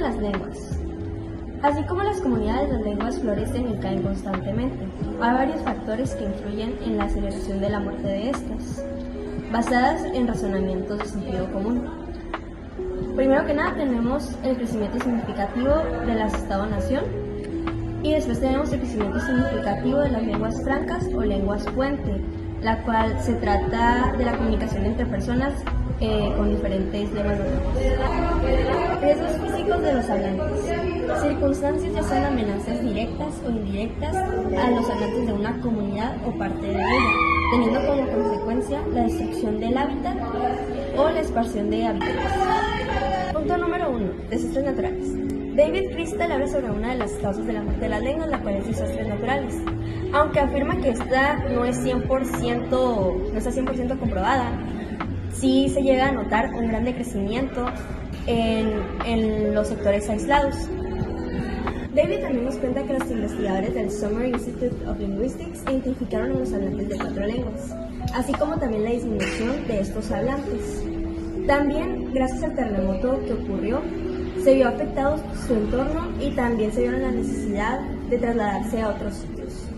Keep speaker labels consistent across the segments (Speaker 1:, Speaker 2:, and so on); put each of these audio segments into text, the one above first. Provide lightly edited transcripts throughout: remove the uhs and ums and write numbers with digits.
Speaker 1: las lenguas. Así como las comunidades, las lenguas florecen y caen constantemente. Hay varios factores que influyen en la aceleración de la muerte de estas, basadas en razonamientos de sentido común. Primero que nada tenemos el crecimiento significativo de las Estado-nación y después tenemos el crecimiento significativo de las lenguas francas o lenguas puente, la cual se trata de la comunicación entre personas con diferentes lenguas nativas. Riesgos físicos de los hablantes. Circunstancias ya sean amenazas directas o indirectas a los hablantes de una comunidad o parte de ella, teniendo como consecuencia la destrucción del hábitat o la expansión de habitantes. Punto número 1. Desastres naturales. David Crystal habla sobre una de las causas de la muerte de las lenguas, la cual es desastres naturales. Aunque afirma que esta no está 100% comprobada, sí se llega a notar un gran decrecimiento en los sectores aislados. David también nos cuenta que los investigadores del Summer Institute of Linguistics identificaron a los hablantes de 4 lenguas, así como también la disminución de estos hablantes. También, gracias al terremoto que ocurrió, se vio afectado su entorno y también se vieron la necesidad de trasladarse a otros sitios.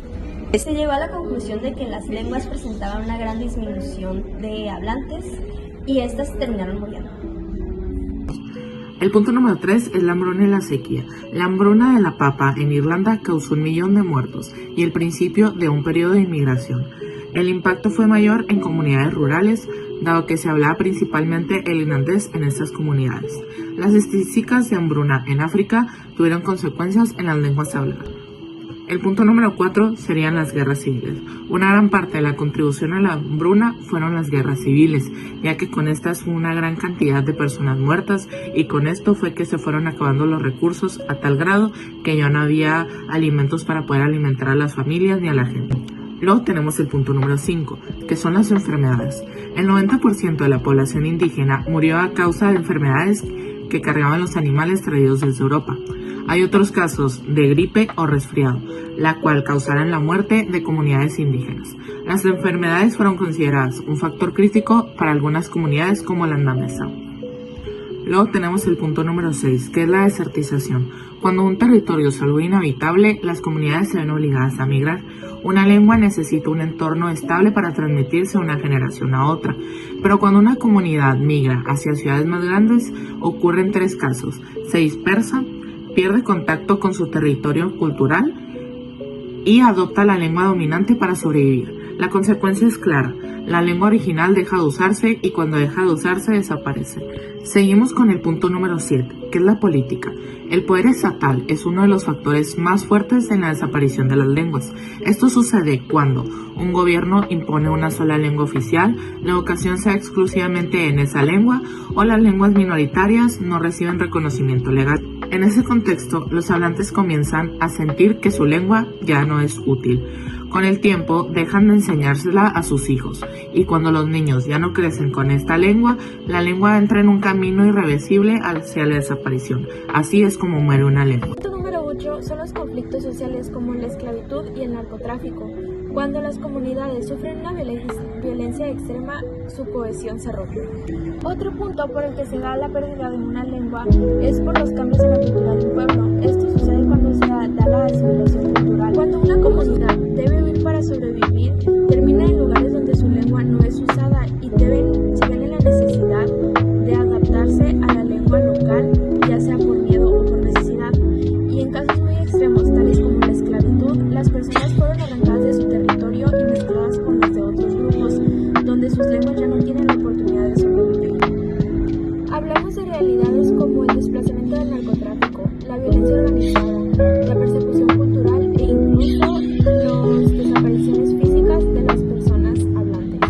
Speaker 1: Se llegó a la conclusión de que las lenguas presentaban una gran disminución de hablantes y estas terminaron muriendo.
Speaker 2: El punto número 3 es la hambruna y la sequía. La hambruna de la papa en Irlanda causó 1 millón de muertos y el principio de un periodo de inmigración. El impacto fue mayor en comunidades rurales, dado que se hablaba principalmente el irlandés en estas comunidades. Las estadísticas de hambruna en África tuvieron consecuencias en las lenguas habladas. El punto número 4 serían las guerras civiles. Una gran parte de la contribución a la hambruna fueron las guerras civiles, ya que con estas fue una gran cantidad de personas muertas y con esto fue que se fueron acabando los recursos a tal grado que ya no había alimentos para poder alimentar a las familias ni a la gente. Luego tenemos el punto número 5, que son las enfermedades. El 90% de la población indígena murió a causa de enfermedades que cargaban los animales traídos desde Europa. Hay otros casos de gripe o resfriado, la cual causaron la muerte de comunidades indígenas. Las enfermedades fueron consideradas un factor crítico para algunas comunidades como la Namesa. Luego tenemos el punto número 6, que es la desertización. Cuando un territorio se vuelve inhabitable, las comunidades se ven obligadas a migrar. Una lengua necesita un entorno estable para transmitirse de una generación a otra, pero cuando una comunidad migra hacia ciudades más grandes, ocurren 3 casos. Se dispersa, pierde contacto con su territorio cultural y adopta la lengua dominante para sobrevivir. La consecuencia es clara. La lengua original deja de usarse y cuando deja de usarse desaparece. Seguimos con el punto número 7, que es la política. El poder estatal es uno de los factores más fuertes en la desaparición de las lenguas. Esto sucede cuando un gobierno impone una sola lengua oficial, la educación sea exclusivamente en esa lengua o las lenguas minoritarias no reciben reconocimiento legal. En ese contexto, los hablantes comienzan a sentir que su lengua ya no es útil. Con el tiempo dejan de enseñársela a sus hijos y cuando los niños ya no crecen con esta lengua, la lengua entra en un camino irreversible hacia la desaparición. Así es como muere una lengua.
Speaker 3: Punto número 8 son los conflictos sociales como la esclavitud y el narcotráfico. Cuando las comunidades sufren una violencia extrema, su cohesión se rompe. Otro punto por el que se da la pérdida de una lengua es por los cambios en la cultura de un pueblo. Esto sucede cuando se da la asimilación cultural. Cuando una comunidad debe huir para sobrevivir, termina en lugares donde su lengua no es usada y se ven en la necesidad de adaptarse a la lengua local, ya sea por miedo o por necesidad. Y en casos muy extremos, tales como la esclavitud, las personas fueron arrancadas de su territorio y mezcladas con las de otros grupos, donde sus lenguas ya no tienen la oportunidad de sobrevivir. Hablamos de realidades como el desplazamiento del narcotráfico, la violencia organizada, la persecución cultural e incluso las desapariciones físicas de las personas hablantes.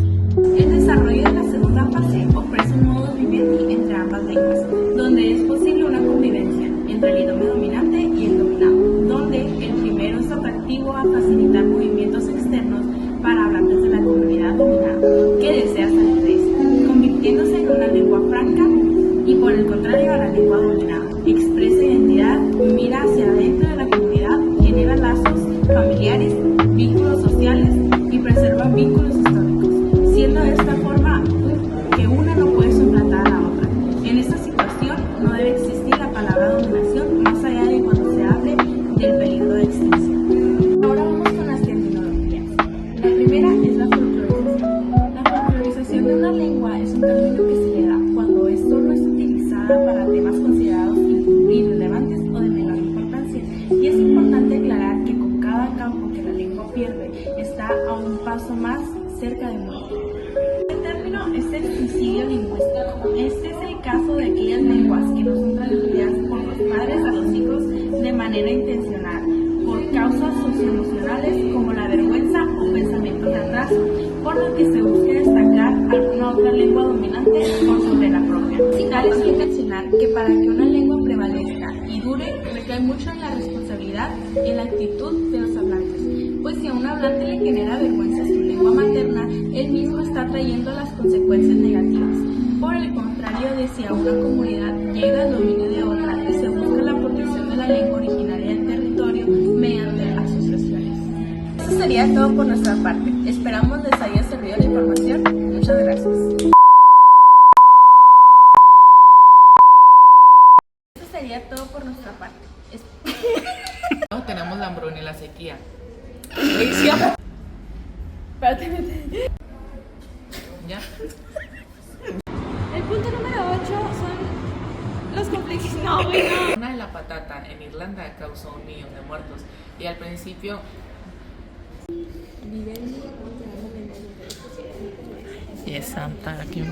Speaker 4: El desarrollo de la segunda fase ofrece un modo vivendi entre ambas lenguas, donde es posible una convivencia entre el idioma dominante y el dominado, donde el primero es atractivo a facilitar movimientos externos para hablantes de la comunidad dominada, que desea salir de esta, convirtiéndose en una lengua franca, y por el contrario a la lengua dominada. Expresa identidad, mira hacia adentro de la comunidad, genera lazos familiares, vínculos sociales y preserva vínculos históricos, siendo de esta forma que una no puede suplantar a la otra. En esta situación no debe existir la palabra dominación para temas considerados irrelevantes o de menor importancia. Y es importante aclarar que con cada campo que la lengua pierde, está a un paso más cerca de muerte. El término es exticidio lingüístico. Este es el caso de aquellas lenguas que no son transmitidas por los padres a los hijos de manera intencional, por causas socioemocionales como la vergüenza o pensamientos de atraso, por lo que se busca destacar alguna otra lengua dominante por sobre la propia. Cabe sí mencionar que para que una lengua prevalezca y dure, recae mucho en la responsabilidad y en la actitud de los hablantes, pues si a un hablante le genera vergüenza su lengua materna, él mismo está trayendo las consecuencias negativas. Por el contrario, de si a una comunidad llega el dominio de otra y se busca la protección de la lengua originaria del territorio mediante asociaciones. Eso sería todo por nuestra parte. Esperamos les haya servido la información. Muchas gracias. Eso sería todo por nuestra parte.
Speaker 2: Luego tenemos la hambruna y la sequía. ¿Ya?
Speaker 3: El punto número 8 son los conflictos. No, güey, no.
Speaker 2: La hambruna de la patata en Irlanda causó 1 millón de muertos y al principio y es santa aquí.